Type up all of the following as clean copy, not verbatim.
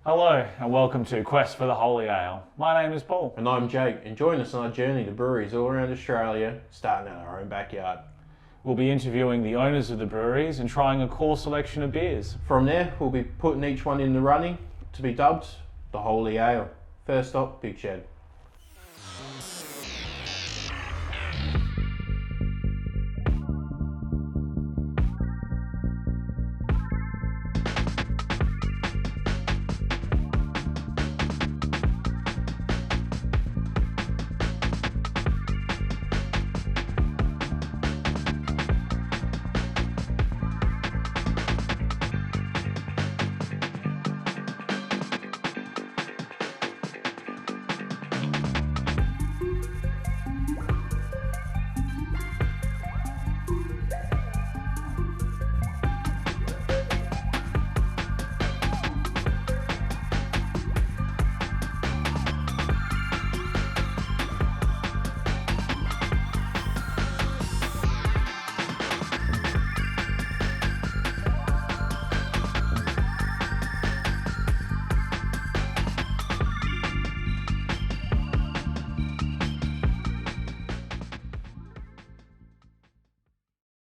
Hello and welcome to Quest for the Holy Ale. My name is Paul. And I'm Jake, and join us on our journey to breweries all around Australia, starting in our own backyard. We'll be interviewing the owners of the breweries and trying a cool selection of beers. From there, we'll be putting each one in the running to be dubbed the Holy Ale. First stop, Big Shed.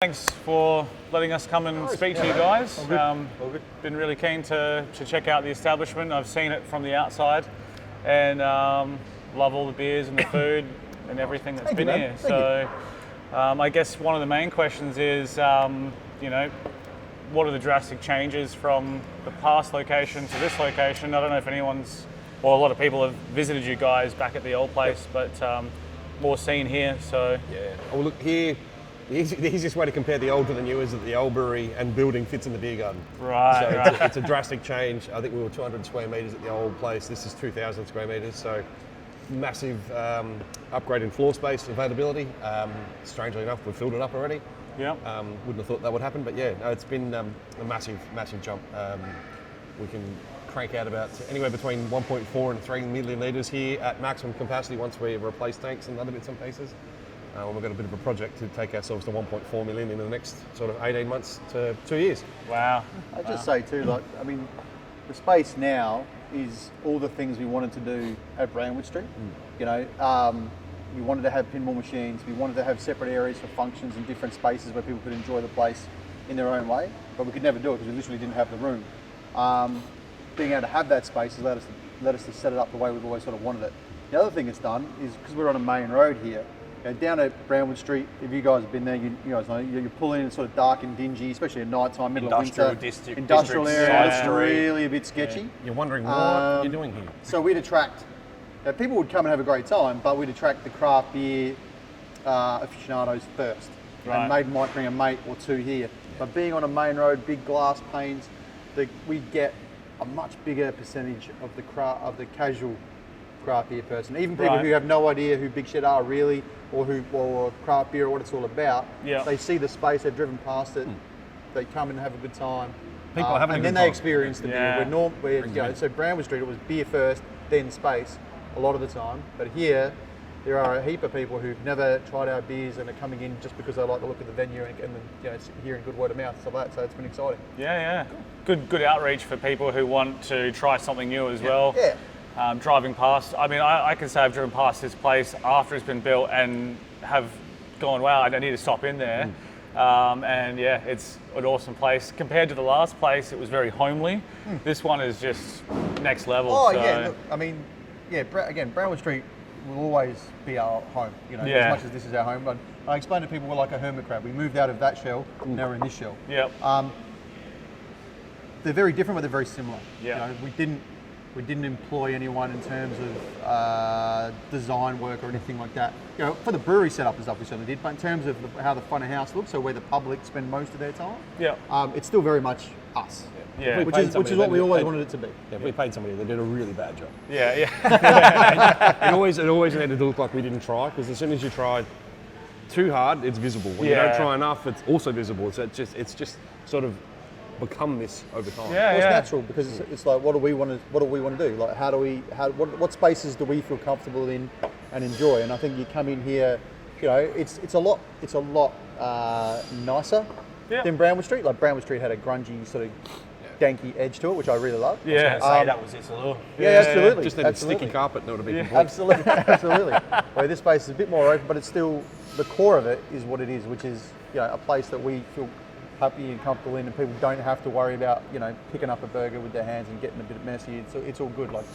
Thanks for letting us come and speak to you guys. Been really keen to check out the establishment. I've seen it from the outside and love all the beers and the food and everything that's been here. So I guess one of the main questions is, what are the drastic changes from the past location to this location? I don't know if a lot of people have visited you guys back at the old place, but more seen here, so. Yeah, well look here, the easiest way to compare the old to the new is that the old brewery and building fits in the beer garden. Right, so right. It's a drastic change. I think we were 200 square metres at the old place. This is 2,000 square metres, so massive upgrade in floor space availability. Strangely enough, we've filled it up already. Yeah. Wouldn't have thought that would happen, but yeah, no, it's been a massive jump. We can crank out about anywhere between 1.4 and 3 million litres here at maximum capacity once we replace tanks and other bits and pieces. We've got a bit of a project to take ourselves to 1.4 million in the next sort of 18 months to 2 years. Wow. I'd just say too, the space now is all the things we wanted to do at Brownwood Street. We wanted to have pinball machines, we wanted to have separate areas for functions and different spaces where people could enjoy the place in their own way, but we could never do it because we literally didn't have the room. Being able to have that space has let us to set it up the way we've always sort of wanted it. The other thing it's done is, because we're on a main road here, down at Brownwood Street, if you guys have been there, you guys know, you pull in, it's sort of dark and dingy, especially at night time, middle of winter. Industrial area, it's really a bit sketchy. Yeah. You're wondering what you're doing here. So we'd attract, people would come and have a great time, but we'd attract the craft beer aficionados first. Right. And maybe might bring a mate or two here. But being on a main road, big glass panes, we get a much bigger percentage of the casual craft beer person. Even people who have no idea who Big Shed are really, or craft beer or what it's all about. Yeah. They see the space, they've driven past it, they come and have a good time. People are having a and good then time. they experience the Yeah. beer. So Brownwood Street, it was beer first, then space, a lot of the time. But here, there are a heap of people who've never tried our beers and are coming in just because they like the look of the venue and it's hearing good word of mouth and stuff like that. So it's been exciting. Yeah. Good outreach for people who want to try something new as well. Yeah. Driving past, I can say I've driven past this place after it's been built and have gone, wow, I don't need to stop in there. And yeah, it's an awesome place. Compared to the last place, it was very homely. This one is just next level. Oh so. yeah, look, again, Brownwood Street will always be our home, as much as this is our home. But I explain to people we're like a hermit crab. We moved out of that shell, now we're in this shell. Yep. They're very different, but they're very similar. Yeah. We didn't employ anyone in terms of design work or anything like that. For the brewery setup and stuff we certainly did, but in terms of how the front of house looks, so where the public spend most of their time, it's still very much us. Yeah. Which is what we always wanted it to be. Yeah, if we paid somebody, they did a really bad job. Yeah. It always needed to look like we didn't try, because as soon as you try too hard, it's visible. When you don't try enough, it's also visible. So it's just sort of become this over time. Well, it's natural because it's like, what do we want to do? Like, what spaces do we feel comfortable in and enjoy? And I think you come in here, it's a lot nicer than Brownwood Street. Like Brownwood Street had a grungy sort of skanky edge to it, which I really love. Yeah. Say that was its allure. Yeah, absolutely. Just need a absolutely. sticky carpet and it would be complete. Absolutely, absolutely. Where this space is a bit more open, but it's still, the core of it is what it is, which is, you know, a place that we feel happy and comfortable in, and people don't have to worry about, you know, picking up a burger with their hands and getting a bit messy. It's all good. Like,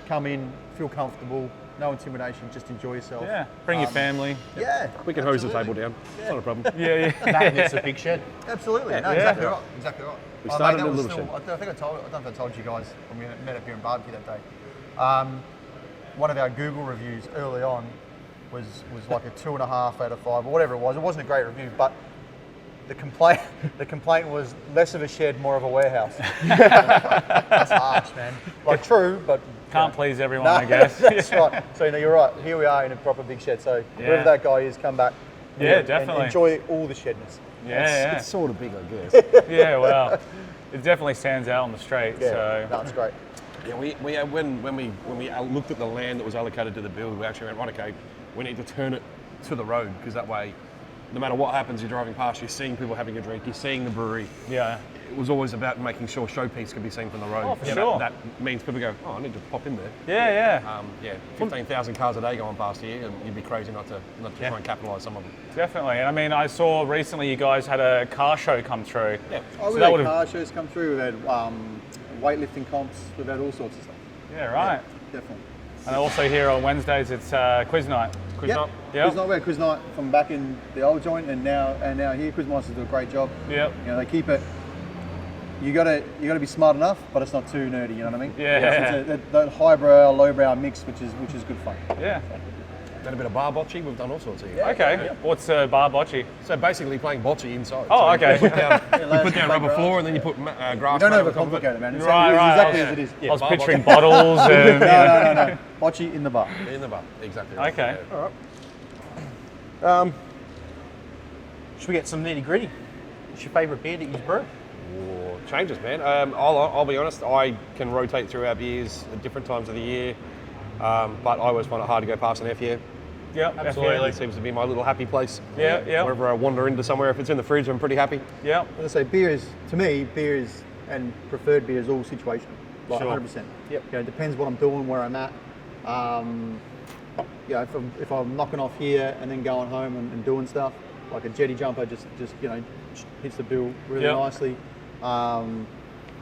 come in, feel comfortable, no intimidation, just enjoy yourself. Yeah. Bring your family. Yeah. We can hose the table down. It's not a problem. Yeah. That and it's a big shed. Absolutely. No, Yeah. exactly right. Exactly right. We started that in a was little still, I think I don't know if I told you guys when we met up here in barbecue that day. One of our Google reviews early on was like a 2.5 out of 5 or whatever it was. It wasn't a great review, but the complaint was less of a shed, more of a warehouse. That's harsh, man. Like, true, but Can't please everyone, I guess. that's right. So, you know, you're right. Here we are in a proper big shed. So wherever that guy is, come back. Yeah, and definitely. enjoy all the shedness. Yeah. It's sort of big, I guess. Yeah. Well, it definitely stands out on the street. Yeah, So. no, it's great. Yeah, when we looked at the land that was allocated to the build, we actually went, right, okay, we need to turn it to the road, because that way, no matter what happens, you're driving past, you're seeing people having a drink, you're seeing the brewery. Yeah. It was always about making sure showpiece could be seen from the road. Oh, for Yeah, sure. That means people go, oh, I need to pop in there. Yeah. 15,000 cars a day going past here, and you'd be crazy not to Yeah. try and capitalise some of them. Definitely. And I mean, I saw recently you guys had a car show come through. Yeah. Oh, So we've that had would've- car shows come through. We've had weightlifting comps. We've had all sorts of stuff. Yeah. Right. Definitely. And also here on Wednesdays it's quiz night. Quiz night. Yep. Quiz night. We had quiz night from back in the old joint, and now here. Quizmasters do a great job. Yep. You know, they keep it. You gotta be smart enough, but it's not too nerdy. You know what I mean? Yeah. So it's that highbrow, lowbrow mix, which is good fun. Yeah. Done a bit of bar bocce, we've done all sorts here. Okay. What's bar bocce? So basically playing bocce inside. Oh, So okay. You put down, Yeah, you put down like rubber grass. floor, and then you put grass. Don't mat on top of it. overcomplicate it, man. It's Right, right. exactly I as it is. I was bar picturing bottles and. No. Bocce in the bar. In the bar, exactly. Right. Okay. Yeah. All right. Should we get some nitty gritty? What's your favourite beer that you brew? Or changes, man. I'll be honest. I can rotate through our beers at different times of the year, but I always find it hard to go past an F year. Yeah, Absolutely. It seems to be my little happy place. Yeah. Whenever I wander into somewhere, if it's in the fridge, I'm pretty happy. Yeah. As I say, beer is and preferred beer is all situational, like Sure. 100%. Yep. You know, it depends what I'm doing, where I'm at. You know, if I'm knocking off here and then going home and doing stuff, like a jetty jumper, just you know, hits the bill really Yep. nicely.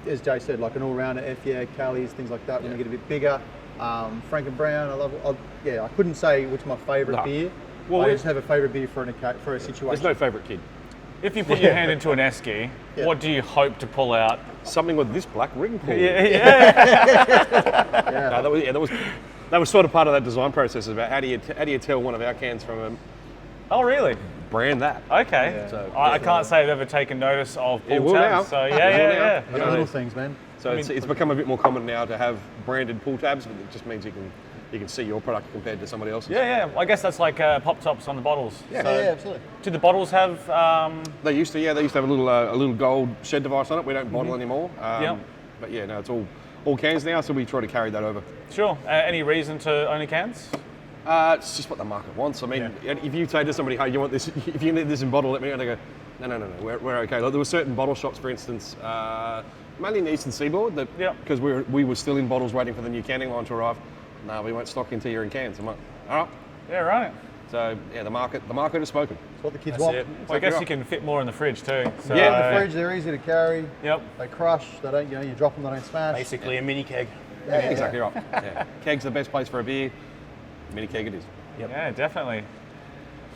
As Jay said, like an all-rounder, F, Callie's, things like that. When they get a bit bigger, Frank and Brown, I couldn't say which my favourite No. beer. Well, I we- just have a favourite beer for a situation. There's no favourite kid. If you put your hand into an esky, Yeah. what do you hope to pull out? Something with this black ring pull. Yeah. No, that was sort of part of that design process. About how do you tell one of our cans from a Oh, really? brand that? Okay. Yeah. So, I can't say I've ever taken notice of It pull will now. tabs. So It will yeah. now. The little things, man. So it's become a bit more common now to have branded pull tabs, but it just means you can see your product compared to somebody else's. Yeah. I guess that's like pop tops on the bottles. Yeah. So, Yeah, absolutely. do the bottles have? They used to have a little gold shed device on it. We don't bottle anymore. Yep. But yeah, no, it's all cans now, so we try to carry that over. Sure. Any reason to only cans? It's just what the market wants. I mean, if you say to somebody, "Hey, you want this? If you need this in bottle, let me know." They go, "No, we're okay." Like, there were certain bottle shops, for instance, mainly in the Eastern Seaboard, that Yep. because we were still in bottles waiting for the new canning line to arrive. No, we won't stock until you're in cans. I'm like, all right. Yeah, right. So yeah, the market has spoken. It's what the kids That's want. it. Well, I guess you can fit more in the fridge too. So, Yeah, In the fridge, they're easy to carry. Yep. They crush. They don't, you drop them, they don't smash. Basically a mini keg. Yeah, yeah, Exactly right. Yeah. Keg's the best place for a beer. Mini keg it is. Yeah, definitely.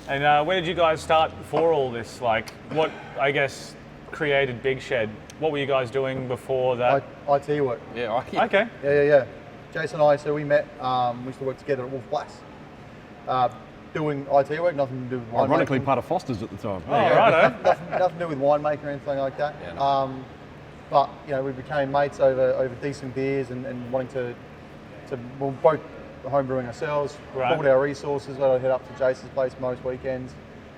And where did you guys start before all this? Like, what I guess created Big Shed? What were you guys doing before that? IT work. Yeah. Okay. Yeah. Jason and I, so we met, we used to work together at Wolf Blass. Doing IT work, nothing to do with winemaking. Ironically, part of Foster's at the time. Oh, righto. nothing to do with winemaking or anything like that. Yeah, no. But we became mates over decent beers and wanting to well, both home brewing ourselves. Right. Pulled our resources. I'd head up to Jason's place most weekends,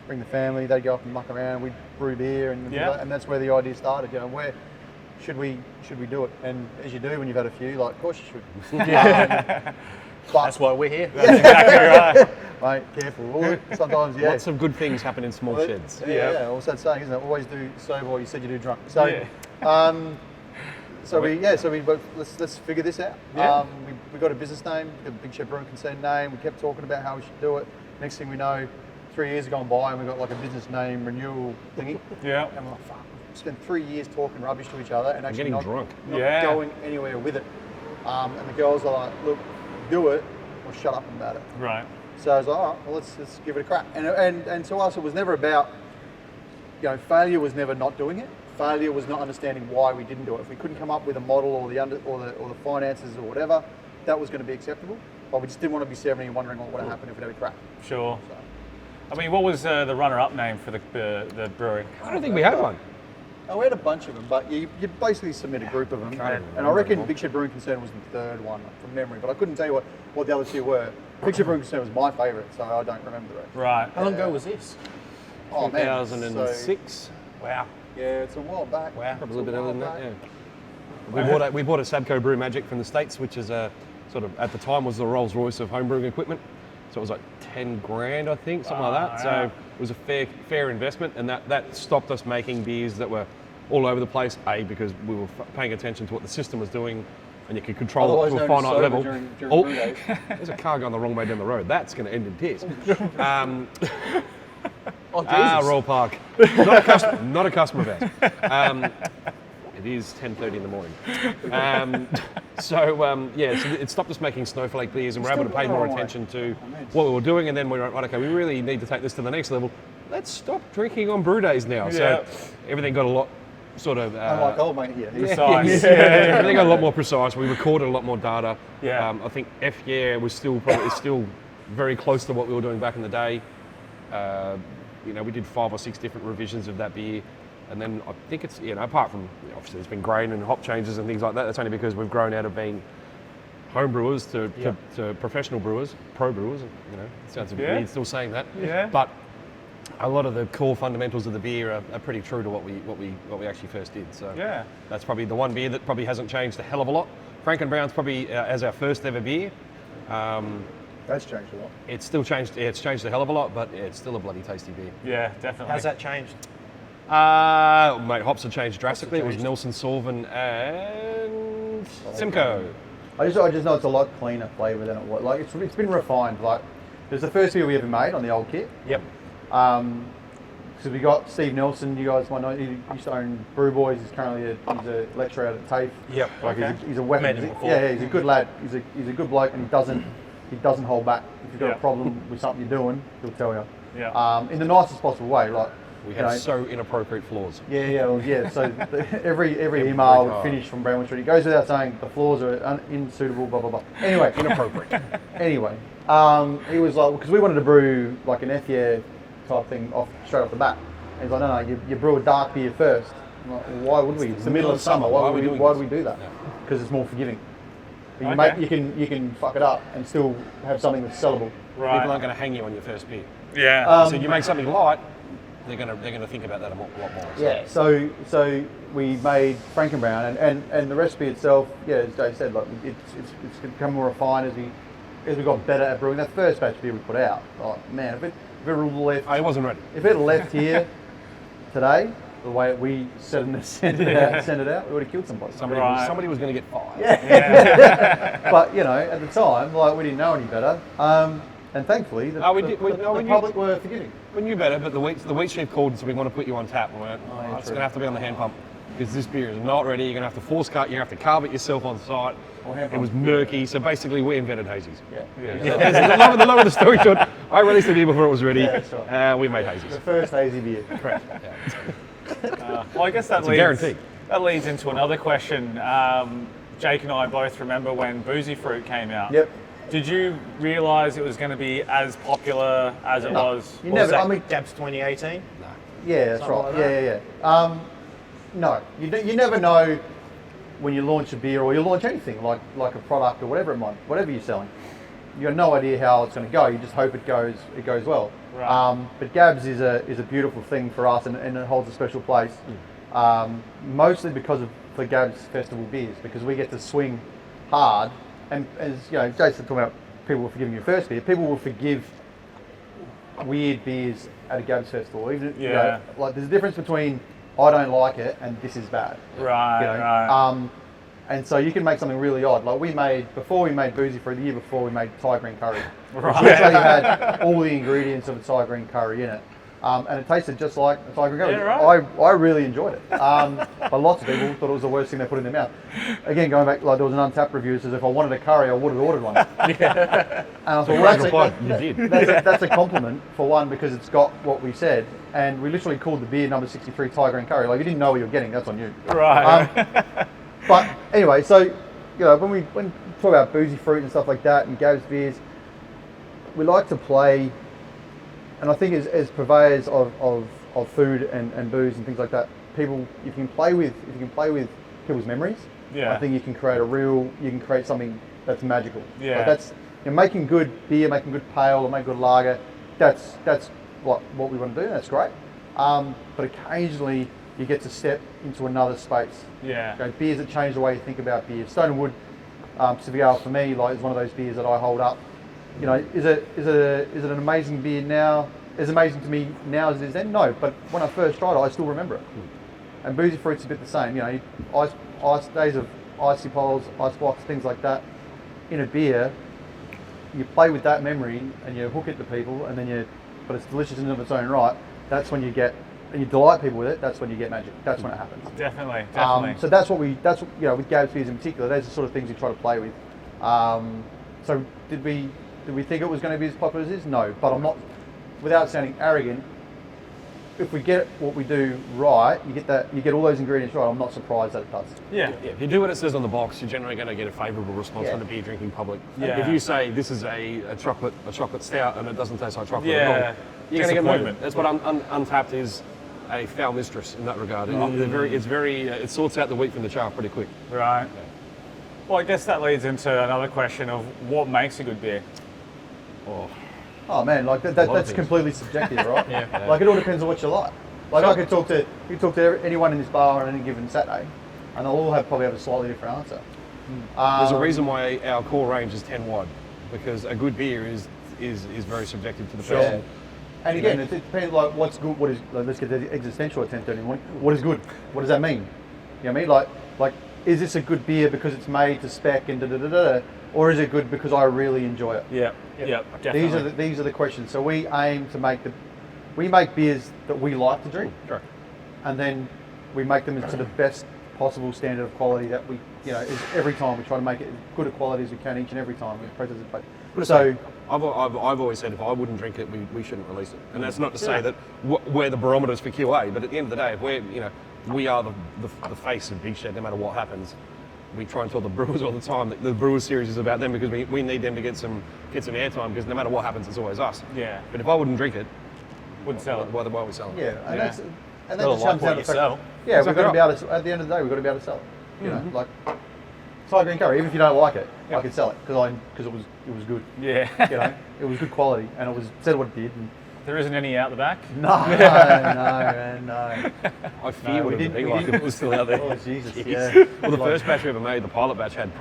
bring the family. They'd go up and muck around. We'd brew beer and and that's where the idea started. Where should we do it? And as you do when you've had a few, like, of course you should. But That's why we're here. That's exactly right. mate, careful. Sometimes, Lots of good things happen in small sheds. Yeah. Also that saying, isn't it? Always do sober what you said you do drunk. So, Yeah. let's figure this out. Yeah. We got a business name, we got a Big Shed Brewing Concern name. We kept talking about how we should do it. Next thing we know, 3 years have gone by and we got like a business name renewal thingy. Yeah. And we're like, fuck, we spent 3 years talking rubbish to each other and actually getting not drunk. going anywhere with it. And the girls are like, look, do it or shut up about it. Right. So I was like, all right, well, let's give it a crack. And to us, it was never about, failure was never not doing it. Failure was not understanding why we didn't do it. If we couldn't come up with a model or the finances or whatever, that was going to be acceptable. But we just didn't want to be 70 and wondering what would happen if it had a crack. Sure. So. I mean, what was the runner-up name for the brewery? I don't think we had one. Oh, we had a bunch of them, but you basically submit a group of them. And I reckon Big Shed Brewing Concern was the third one from memory, but I couldn't tell you what the other two were. Big Shed Brewing Concern was my favourite, so I don't remember the rest. Right. How long ago was this? Oh, man. 2006. Wow. Yeah, it's a while back. Wow. Probably a little bit earlier than that, yeah. We bought a Sabco Brew Magic from the States, which is sort of, at the time, was the Rolls Royce of homebrewing equipment. So it was like 10 grand, I think, something like that. Yeah. So it was a fair investment, and that stopped us making beers that were all over the place, because we were paying attention to what the system was doing, and you could control Otherwise it to a known as finite sober level. during Oh, brew days. there's a car going the wrong way down the road. That's going to end in tears. Oh, Jesus. Royal Park. Not a customer of ours. It is 10:30 in the morning. So it stopped us making snowflake beers, and we're able to pay more attention to what we were doing. And then we were like, right, okay, we really need to take this to the next level. Let's stop drinking on brew days now. So everything got a lot sort of... Unlike old mate here. Precise. everything got a lot more precise. We recorded a lot more data. Yeah. I think was still very close to what we were doing back in the day. We did 5 or 6 different revisions of that beer. And then I think it's, apart from, obviously there's been grain and hop changes and things like that, that's only because we've grown out of being home brewers to professional brewers, pro brewers, it sounds a bit weird still saying that. Yeah. But a lot of the core fundamentals of the beer are pretty true to what we actually first did. So that's probably the one beer that probably hasn't changed a hell of a lot. Frankenbrown's probably as our first ever beer. That's changed a lot. It's still changed, it's changed a hell of a lot, but it's still a bloody tasty beer. Yeah, definitely. How's that changed? Mate, hops have changed drastically. It was Nelson Sauvin and Simcoe. I just know it's a lot cleaner flavour than it was. Like it's been refined. Like it was the first beer we ever made on the old kit. Yep. Because we got Steve Nelson. You guys might know. He used to own Brew Boys. He's currently he's a lecturer out at TAFE. Yep. Like Okay. he's a weapon. Met him before. Yeah, he's a good lad. He's a good bloke, and he doesn't hold back. If you've got a problem with something you're doing, he'll tell you. Yeah. In the nicest possible way. Like We had so inappropriate flaws. Yeah. So every email would finish from Brownwood Street. It goes without saying the floors are unsuitable, blah blah blah. Anyway, Inappropriate. Anyway, he was like, because we wanted to brew like an Ethier type thing straight off the bat. And he's like, no, you brew a dark beer first. I'm like, well, why would we? It's the middle of summer. Why do we do that? Because it's more forgiving. You can fuck it up and still have something that's sellable. Right. People aren't going to hang you on your first beer. Yeah. So you make something light, they're going to think about that a lot more. Yeah. So we made Frankenbrown and the recipe itself. Yeah, as Jay said, like it's become more refined as we got better at brewing. That first batch of beer we put out, like man, if it left, I wasn't ready. if it left here today, the way we sent it out, we would have killed somebody. Somebody was going to get fired. But at the time, like we didn't know any better. And thankfully, the public were forgiving. We knew better, but the wheat sheaf called and said we want to put you on tap. And we went, it's going to have to be on the hand pump because this beer is not ready. You're going to have to force cut. You're going to have to carve it yourself on site. It was murky, so basically we invented hazies. The long of the story short, I released the beer before it was ready. Yeah, that's right. We made hazies. The first hazy beer. Correct. Well, I guess that a guarantee. That leads into another question. Jake and I both remember when Boozy Fruit came out. Yep. Did you realise it was going to be as popular as it was? You Was never. that I mean, Dabs 2018? yeah, that's Something right. like Yeah. No, you never know when you launch a beer or you launch anything like a product or whatever whatever you're selling. You have no idea how it's going to go. You just hope it goes well. Right. But Gabs is a beautiful thing for us, and it holds a special place. Mostly because of the Gabs Festival beers, because we get to swing hard. And as Jason talking about people were forgiving your first beer, people will forgive weird beers at a Gabs Festival. Even like there's a difference between I don't like it and this is bad. Right. And so you can make something really odd. Like before we made Boozy Fruit, the year before we made Thai green curry. Right. Which literally had all the ingredients of a Thai green curry in it. And it tasted just like a Thai green curry. Yeah, right. I really enjoyed it. But lots of people thought it was the worst thing they put in their mouth. Again, going back, like there was an Untapped review that says if I wanted a curry, I would have ordered one. And I thought, well, that's a compliment for one, because it's got what we said. And we literally called the beer number 63 Thai green curry. Like, you didn't know what you were getting, that's on you. Right. But anyway, so when we talk about Boozy Fruit and stuff like that, and Gav's beers, we like to play, and I think as purveyors of food and booze and things like that, people, if you can play with people's memories, Yeah. I think you can create something that's magical. Yeah. Like that's making good beer, making good pale, or make good lager. That's what we want to do. And that's great. But occasionally you get to step into another space. Yeah. Okay, beers that change the way you think about beer. Stone and Wood, Civiale for me, like, is one of those beers that I hold up. Is it an amazing beer now? As amazing to me now as it is then? No, but when I first tried it, I still remember it. And Boozy Fruit's a bit the same. Ice days of icy poles, ice blocks, things like that. In a beer, you play with that memory and you hook it to people, and then but it's delicious in and of its own right. That's when you get, and you delight people with it. That's when you get magic. That's when it happens. Definitely. So that's what with Gab's beers in particular, those are the sort of things we try to play with. So did we think it was going to be as popular as it is? No, but I'm not, without sounding arrogant, if we get what we do right, you get all those ingredients right, I'm not surprised that it does. Yeah. Yeah, if you do what it says on the box, you're generally going to get a favourable response from the beer drinking public. Yeah. If you say this is a chocolate stout and it doesn't taste like chocolate at Yeah. all, you're going to get Disappointment. movement. That's what Untapped is, a foul mistress in that regard. It sorts out the wheat from the chaff pretty quick. Right. Well, I guess that leads into another question of what makes a good beer. Oh man, like that's completely subjective, right? Yeah. Like it all depends on what you like. Like I could talk to anyone in this bar on any given Saturday, and they'll all probably have a slightly different answer. There's a reason why our core range is 10 wide, because a good beer is very subjective to the person. And again, it depends, like, what's good, what is, like, let's get the existential at 10:30 in the morning. What is good? What does that mean? You know what I mean? Like, is this a good beer because it's made to spec and da-da-da-da, or is it good because I really enjoy it? Yeah, definitely. These are the questions. So we aim to make beers that we like to drink, Correct. and then we make them to the best possible standard of quality that we, is every time we try to make it as good a quality as we can each and every time. So I've always said if I wouldn't drink it, we shouldn't release it. And that's not to say that we're the barometers for QA, but at the end of the day, if we are the face of Big Shed, no matter what happens. We try and tell the brewers all the time that the Brewers series is about them, because we need them to get some airtime, because no matter what happens, it's always us. Yeah. But if I wouldn't drink it, Wouldn't sell it. why are we selling it? yeah, and Yeah. that Gotta just like comes what down you to the fact. sell. Yeah, Exactly we've got to be right. able to. At the end of the day, we've got to be able to sell it. You know, like Thai green curry. Even if you don't like it, I could sell it because it was good. Yeah. It was good quality, and it said what it did. And There isn't any out the back. no. I fear what we it would be didn't- like if it was still out there. Oh Jesus! Jeez. Yeah. Well, the first batch we ever made, the pilot batch, had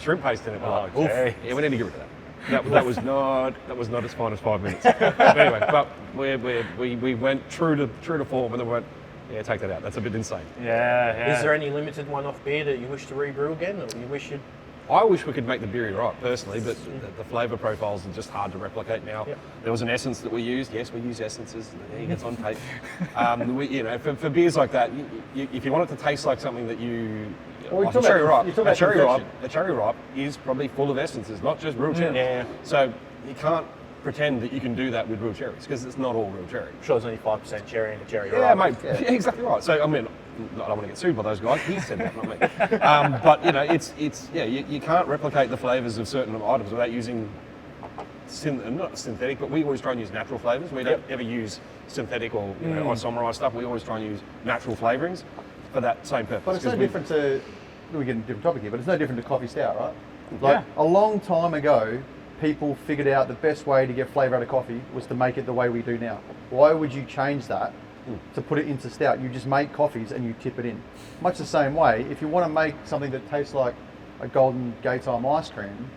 shrimp paste in it. We're like, oof. Okay. Yeah, we need to get rid of that. That was not as fine as 5 minutes. But anyway, but we went true to form, and then we went, yeah, take that out. That's a bit insane. Yeah. Is there any limited one-off beer that you wish to rebrew again, or you wish you'd? I wish we could make the beer right, personally, but the flavour profiles are just hard to replicate now. Yep. There was an essence that we used. Yes, we use essences. There, it's on tape. For beers like that, if you want it to taste like something that Well, like a cherry ripe, you're talking about a cherry ripe is probably full of essences, not just real cherry. Yeah. So you can't pretend that you can do that with real cherries, because it's not all real cherry. I'm sure there's only 5% cherry in a cherry. Yeah, right? mate. Yeah, exactly right. So I mean, I don't want to get sued by those guys. He said that, not me. But you can't replicate the flavours of certain items without using not synthetic, but we always try and use natural flavours. We don't ever use synthetic or isomerised stuff. We always try and use natural flavourings for that same purpose. But it's no different to. We get a different topic here, but it's no different to coffee stout, right? Yeah. A long time ago, people figured out the best way to get flavour out of coffee was to make it the way we do now. Why would you change that to put it into stout? You just make coffees and you tip it in. Much the same way, if you want to make something that tastes like a Golden Gaytime ice cream,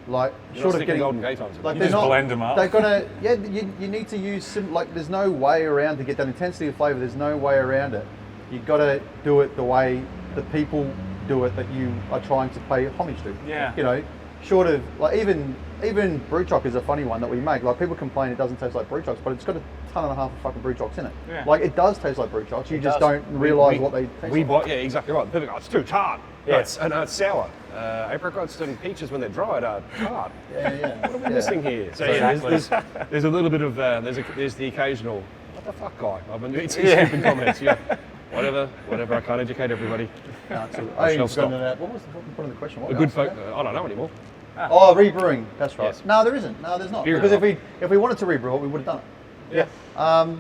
like You're short not of getting Golden Gaytimes. like You they're just not, blend 'em up. They're gonna you need to use there's no way around to get that intensity of flavour. There's no way around it. You've got to do it the way the people do it that you are trying to pay homage to. Yeah. You know, short of like even brew choc is a funny one that we make. Like people complain it doesn't taste like brew chocs, but it's got a ton and a half of fucking brew chocs in it. Yeah. Like it does taste like brew chocs. You just does. don't realise what they taste like. Yeah, exactly right. People go, it's too tart. Yeah. It's sour. Apricots and peaches when they're dried are tart. Yeah. What are we missing here? So yeah, Exactly. there's a little bit of there's the occasional what the fuck guy. I've been doing stupid comments. Yeah, whatever. I can't educate everybody. No, absolutely. I shall even stop. forgotten that. What was the point of the question? What A we good asked folk. about? I don't know anymore. Oh, rebrewing. That's right. Yes. No, there isn't. No, there's not. Beer Because garden. if we wanted to rebrew it, we would have done it. Yeah.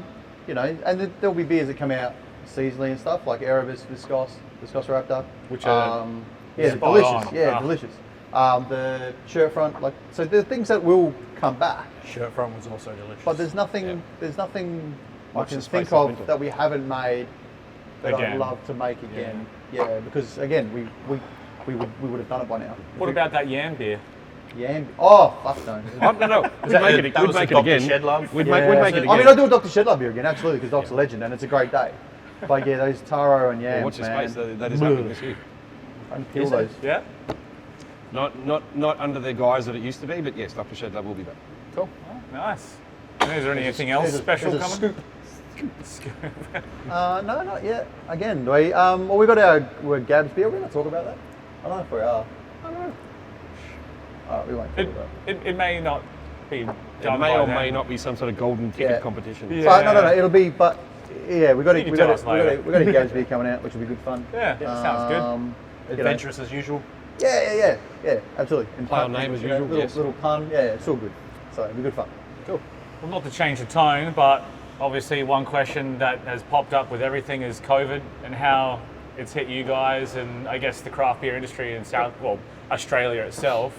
You know, and there'll be beers that come out seasonally and stuff like Erebus, Viscos Raptor, Which are yeah, spot delicious. on. Yeah, Ah. delicious. The shirt front, like so, the things that will come back. Shirt front was also delicious. But there's nothing. Yeah. There's nothing I Watch can the space think of of winter. that we haven't made that I'd Again. love to make again. Yeah, because again, we would have done it by now. What about that yam beer? Yam. Oh, fuck no. Oh, no. We'd that make the- it. that We'd was make the it Dr. again. Shed love? We'd Yeah, make it again. I mean, I do a Dr. Shed Love beer again, absolutely, because Doc's a legend and it's a great day. But yeah, those taro and yams, Watch the man. space. That is happening this year. And kill those. Yeah. Not under the guise that it used to be, but yes, Dr. Shed Love will be back. Cool. Nice. And is there anything else special there's a coming? scoop. No, not yet. Again, we got our Gab's beer. We're going to talk about that. I don't know if we are. I don't know. We won't talk about it. It may not be done It may by or then. may not be some sort of golden ticket Yeah. competition. Yeah. So, no, it'll be, but yeah, we got You can tell us later. a Gab's beer coming out, which will be good fun. Yeah, sounds good. You know, Adventurous as usual. Yeah, absolutely. And Play on pun, name as you know, usual, yes. Little pun, yeah, it's all good. So it'll be good fun. Well, not to change the tone, but obviously one question that has popped up with everything is COVID and how it's hit you guys and I guess the craft beer industry in Australia itself.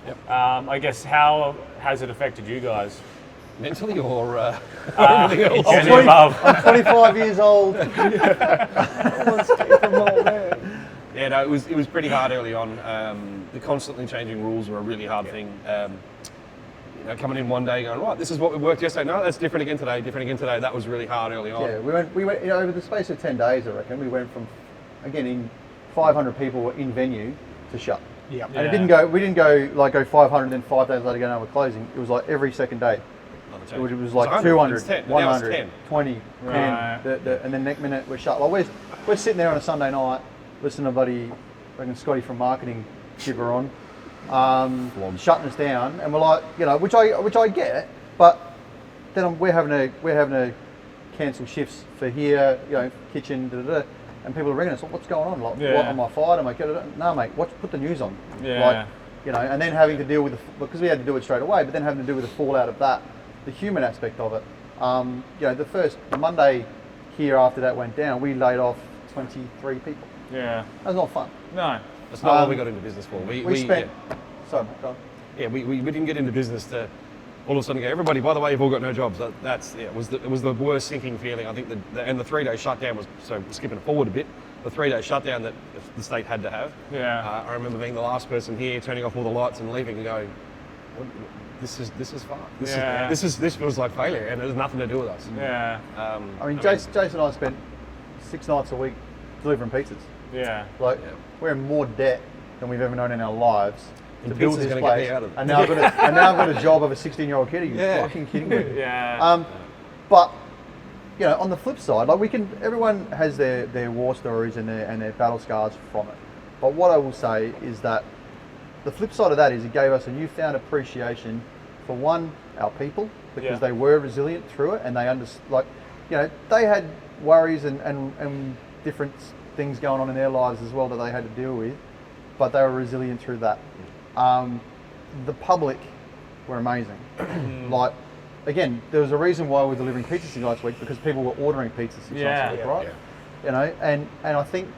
Yep. I guess how has it affected you guys? Mentally or everything else? Any above? I'm 25 years old. Yeah, no, it was pretty hard early on. The constantly changing rules were a really hard thing. Coming in one day going, right, this is what we worked yesterday. No, that's different again today. That was really hard early on. Yeah, we went, over the space of 10 days, I reckon, we went from, again, in 500 people were in venue to shut. Yeah. And we didn't go 500 and then 5 days later go, no, we're closing. It was like every second day. It was like 200, 100, 20, 10, Right. and then next minute we're shut. Like we're sitting there on a Sunday night, listening to buddy, reckon Scotty from marketing gibber on, shutting us down, and we're like, which I get, but then we're having to cancel shifts for here, kitchen, and people are ringing us, like, what's going on? Like, Yeah. what, am I fired? Am I no, mate, put the news on. Yeah. Like, and then having to deal with because we had to do it straight away, but then having to deal with the fallout of that, the human aspect of it. The Monday here after that went down, we laid off 23 people. Yeah. That's not fun. No. That's not what we got into business for. We spent. Sorry, mate, go on. Yeah, we didn't get into business to all of a sudden go, everybody, by the way, you've all got no jobs. It was the worst sinking feeling. I think and the 3-day shutdown was, so skipping forward a bit, the 3-day shutdown that the state had to have. Yeah. I remember being the last person here, turning off all the lights and leaving and going, this is fun. This feels like failure, and it has nothing to do with us. Yeah. Jason and I spent 6 nights a week delivering pizzas. Yeah. Like, we're in more debt than we've ever known in our lives And to build pizza's this gonna get me place. out of it. And now I've got a job of a 16-year-old kid. Are you fucking kidding me? Yeah. But on the flip side, like everyone has their war stories and their battle scars from it. But what I will say is that the flip side of that is it gave us a newfound appreciation for one, our people, because they were resilient through it and they had worries and different things going on in their lives as well that they had to deal with, but they were resilient through that. The public were amazing. Like, again, there was a reason why we were delivering pizza 6 nights a week, because people were ordering pizza 6 nights a week, right? And I think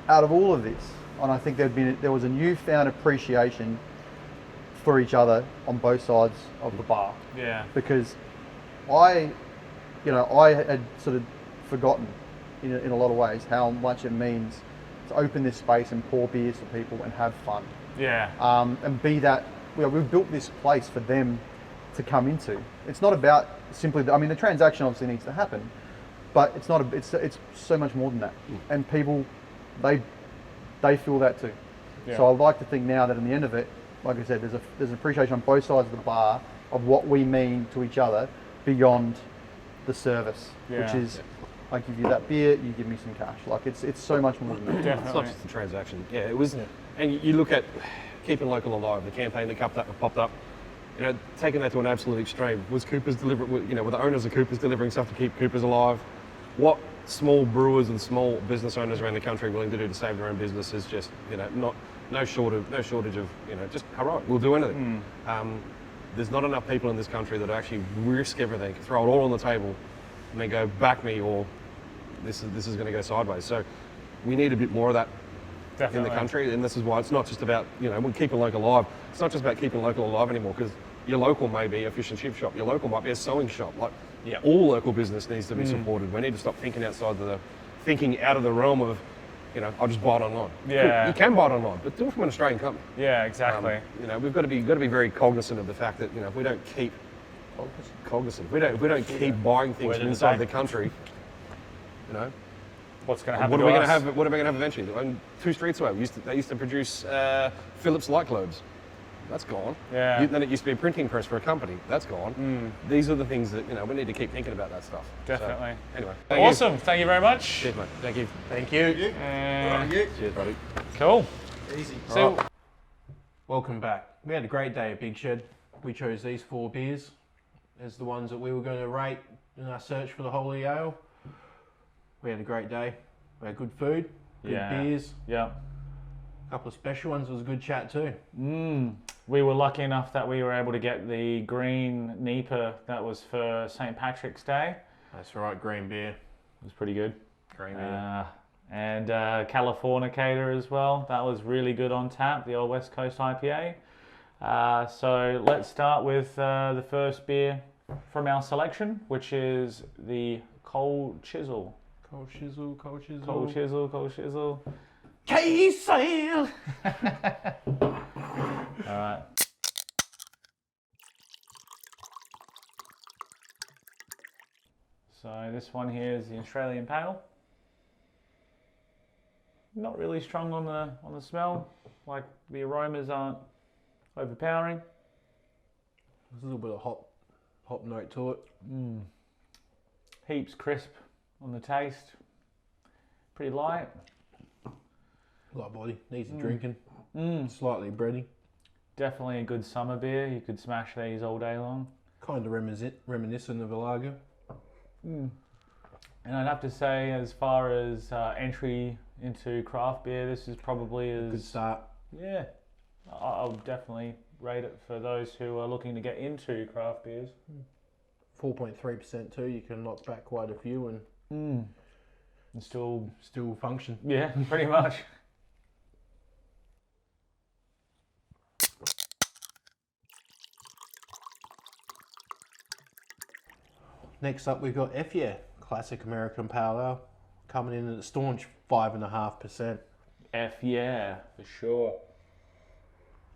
out of all of this, and I think there was a newfound appreciation for each other on both sides of the bar. Yeah. Because I had sort of forgotten in a lot of ways how much it means to open this space and pour beers for people and have fun. Yeah. And be that, we've built this place for them to come into. It's not about simply, the transaction obviously needs to happen, but it's not, it's so much more than that. And people, they they feel that too. Yeah. So I like to think now that in the end of it, like I said, there's an appreciation on both sides of the bar of what we mean to each other beyond the service, Yeah. which is I give you that beer, you give me some cash. Like it's so much more than that. It's Definitely. not just a transaction. Yeah, it was. And you look at keeping local alive, the campaign that popped up. You know, taking that to an absolute extreme. Was Coopers delivering? You know, were the owners of Coopers delivering stuff to keep Coopers alive? What small brewers and small business owners around the country are willing to do to save their own business is just, you know, no shortage of, you know, just hurrah, we'll do anything. There's not enough people in this country that actually risk everything, throw it all on the table, and then go back me or this is going to go sideways. So we need a bit more of that Definitely. in the country, and this is why it's not just about, you know, we're keeping local alive. It's not just about keeping local alive anymore, because your local may be a fish and chip shop, your local might be a sewing shop. Like, yeah, all local business needs to be supported. We need to stop thinking out of the realm of, you know, I'll just buy it online. Yeah. You can buy it online, but do it from an Australian company. Yeah, exactly. You know, we've got to be very cognizant of the fact that, you know, if we don't keep if we don't keep buying things Word from of the inside day. the country, you know, What's going to happen what are to we going us? to have? What are we going to have eventually? And 2 streets away, they used to produce Philips light globes. That's gone. Yeah. Then it used to be a printing press for a company. That's gone. These are the things that, you know, we need to keep thinking about that stuff. Definitely. So, anyway. Thank you. Awesome. Thank you very much. Cheers, mate. Thank you. Thank you. And Cheers, buddy. cool. Easy. So, Welcome back. We had a great day at Big Shed. We chose these 4 beers as the ones that we were going to rate in our search for the Holy Ale. We had a great day. We had good food, good yeah. beers, Yeah. a couple of special ones. It was a good chat too. We were lucky enough that we were able to get the green Nipah that was for St. Patrick's Day. That's right, green beer. It was pretty good. Green beer. And Californicator as well. That was really good on tap, the old West Coast IPA. So let's start with the first beer from our selection, which is the Cold Chisel. Cold chisel, cold chisel. Cold Chisel, Cold Chisel. K-Sail! All right. So this one here is the Australian Pale. Not really strong on the smell. Like the aromas aren't overpowering. There's a little bit of hop note to it. Heaps crisp on the taste. Pretty light. Light body, easy drinking. Slightly bready. Definitely a good summer beer. You could smash these all day long. Kind of reminiscent of a lager. And I'd have to say, as far as entry into craft beer, this is probably Good start. yeah. I'll definitely rate it for those who are looking to get into craft beers. 4.3% too. You can knock back quite a few and And still, function. yeah, pretty much. Next up, we've got FYE, Classic American Pale Ale, coming in at a staunch 5.5%. Yeah, for sure.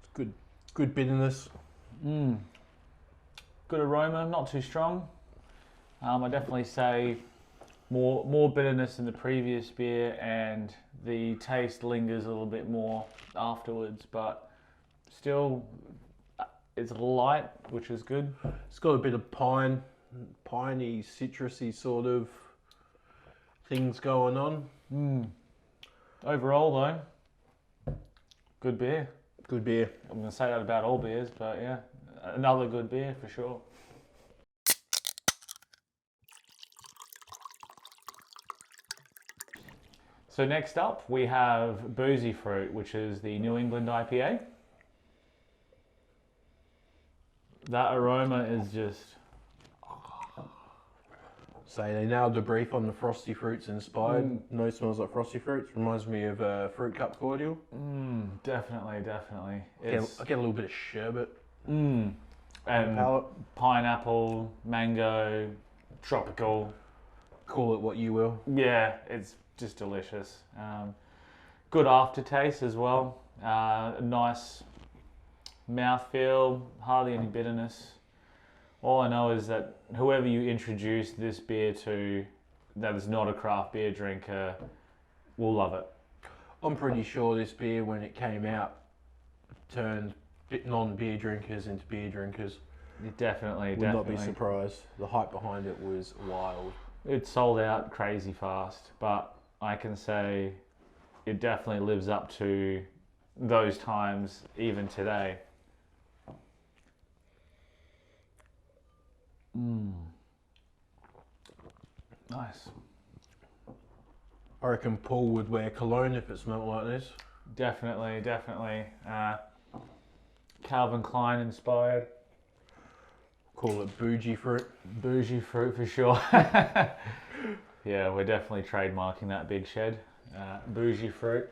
It's good bitterness. Good aroma, not too strong. I definitely say more bitterness than the previous beer, and the taste lingers a little bit more afterwards, but still it's light, which is good. It's got a bit of piney, citrusy sort of things going on. Overall though, good beer. Good beer. I'm going to say that about all beers, but yeah, another good beer for sure. So next up we have Boozy Fruit, which is the New England IPA. That aroma is just... So they nailed the brief on the frosty fruits inspired. No smells like frosty fruits. Reminds me of fruit cup cordial. Definitely. I get a little bit of sherbet. And Palate. pineapple, mango, tropical. Call it what you will. Yeah, it's just delicious. Good aftertaste as well. Nice mouthfeel, hardly any bitterness. All I know is that whoever you introduce this beer to that is not a craft beer drinker will love it. I'm pretty sure this beer, when it came out, turned non-beer drinkers into beer drinkers. Definitely. Would not be surprised. The hype behind it was wild. It sold out crazy fast, but I can say it definitely lives up to those times even today. Nice. I reckon Paul would wear cologne if it smelled like this. Definitely. Calvin Klein inspired. Call it bougie fruit. Bougie fruit for sure. Yeah, we're definitely trademarking that Big Shed. Bougie fruit.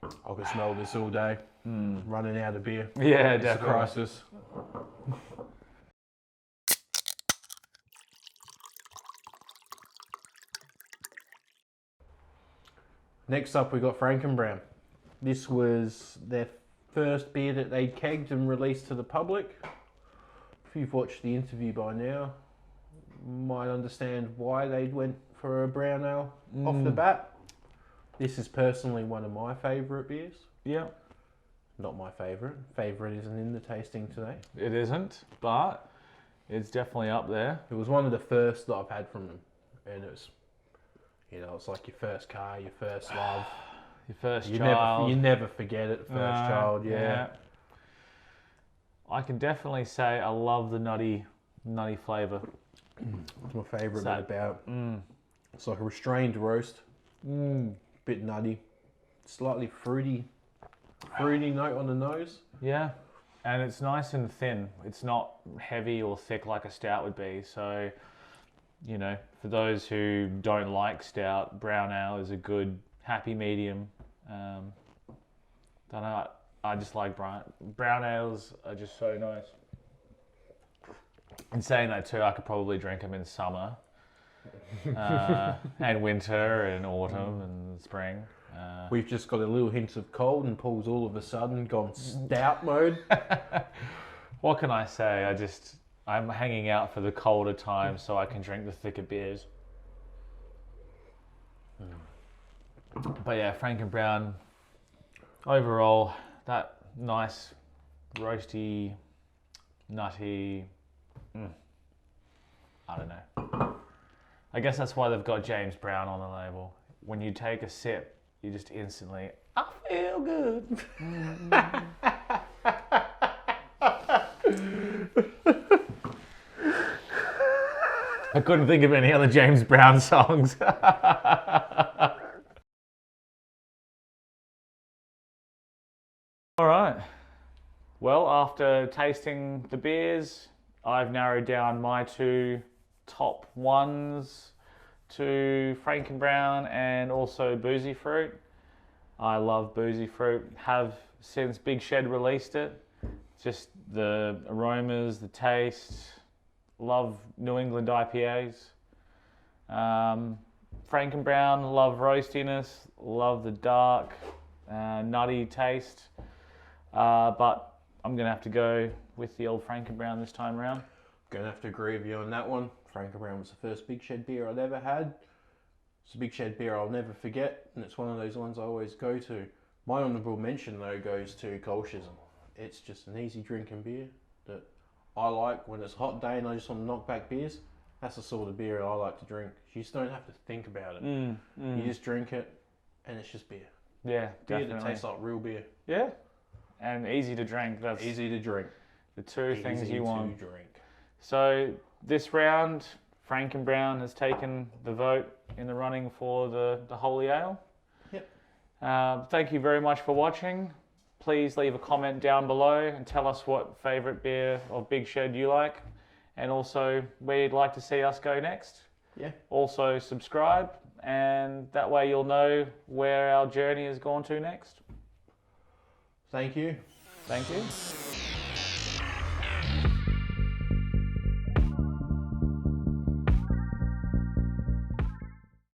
I could smell this all day. Running out of beer. Yeah, It's a definitely. crisis. Next up, we got Frankenbrown. This was their first beer that they kegged and released to the public. If you've watched the interview by now, you might understand why they went for a brown ale off the bat. This is personally one of my favourite beers. Yeah. Not my favourite. Favourite isn't in the tasting today. It isn't, but it's definitely up there. It was one of the first that I've had from them, and it was, it's like your first car, your first love. Your first You child. you never forget it. First child, yeah. I can definitely say I love the nutty flavour. It's my favourite That- bit about. It's like a restrained roast. Bit nutty, slightly fruity note on the nose. Yeah, and it's nice and thin. It's not heavy or thick like a stout would be. So, for those who don't like stout, brown ale is a good happy medium. Don't know. I just like brown ales are just so nice. In saying that too, I could probably drink them in summer, and winter, and autumn, and spring. We've just got a little hint of cold, and Paul's all of a sudden gone stout mode. What can I say? I'm hanging out for the colder times so I can drink the thicker beers. But yeah, Frankenbrown, overall, that nice, roasty, nutty, I don't know. I guess that's why they've got James Brown on the label. When you take a sip, you just instantly, I feel good. I couldn't think of any other James Brown songs. All right. Well, after tasting the beers, I've narrowed down my two top ones to Frankenbrown and also Boozy Fruit. I love Boozy Fruit. Have since Big Shed released it. Just the aromas, the taste. Love New England IPAs. Frankenbrown, love roastiness. Love the dark, nutty taste. But I'm going to have to go with the old Frankenbrown this time around. Gonna have to agree with you on that one. Frankenbrown was the first Big Shed beer I'd ever had. It's a Big Shed beer I'll never forget, and it's one of those ones I always go to. My honourable mention though goes to Kolschism. It's just an easy drinking beer that I like when it's a hot day and I just want to knock back beers. That's the sort of beer I like to drink. You just don't have to think about it. You just drink it and it's just beer. Yeah, Beer definitely. that tastes like real beer. Yeah, and easy to drink. That's Easy to drink. the two things Easy you want. to drink. So this round, Frankenbrown has taken the vote in the running for the Holy Ale. Yep. Thank you very much for watching. Please leave a comment down below and tell us what favourite beer of Big Shed you like, and also where you'd like to see us go next. Yeah. Also subscribe, and that way you'll know where our journey has gone to next. Thank you. Thank you.